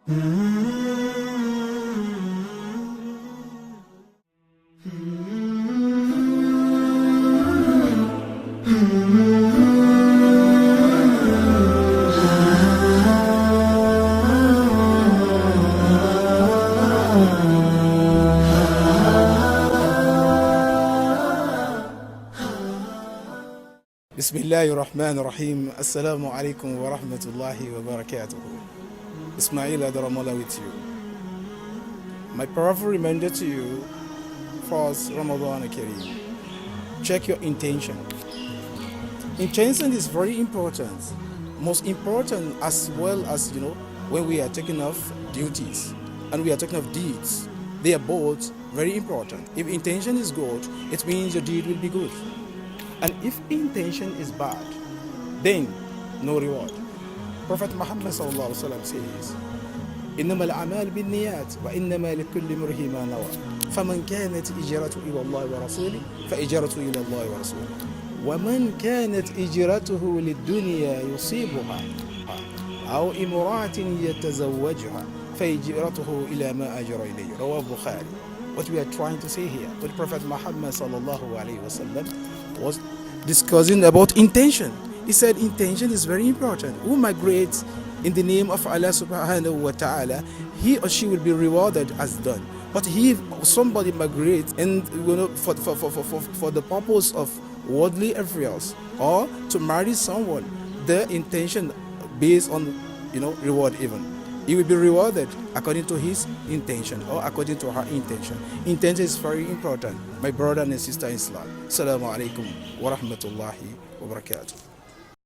Bismillahir Rahmanir Rahim. Assalamu alaikum wa rahmatullahi wa barakatuh. Ismail Adaramola with you. My powerful reminder to you, first, Ramadan Kareem. Check your intention. Intention is very important. Most important, as well as, when we are taking off duties and we are taking off deeds. They are both very important. If intention is good, it means your deed will be good. And if intention is bad, then no reward. Prophet Muhammad sallallahu alaihi wasallam says, إنما الأعمال بالنيات وإنما لكل امرئ ما نوى فمن كانت هجرته إلى الله ورسوله فهجرته إلى الله ورسوله ومن كانت هجرته للدنيا يصيبها أو امرأة يتزوجها فهجرته إلى ما هاجر إليه رواه البخاري. What we are trying to say here, what Prophet Muhammad sallallahu alaihi wasallam was discussing about intention. He said intention is very important. Who migrates in the name of Allah subhanahu wa ta'ala, he or she will be rewarded as done. But if somebody migrates and for the purpose of worldly affairs or to marry someone, the intention based on reward even. He will be rewarded according to his intention or according to her intention. Intention is very important, my brother and sister in Islam. Assalamu alaikum wa rahmatullahi wa barakatuh.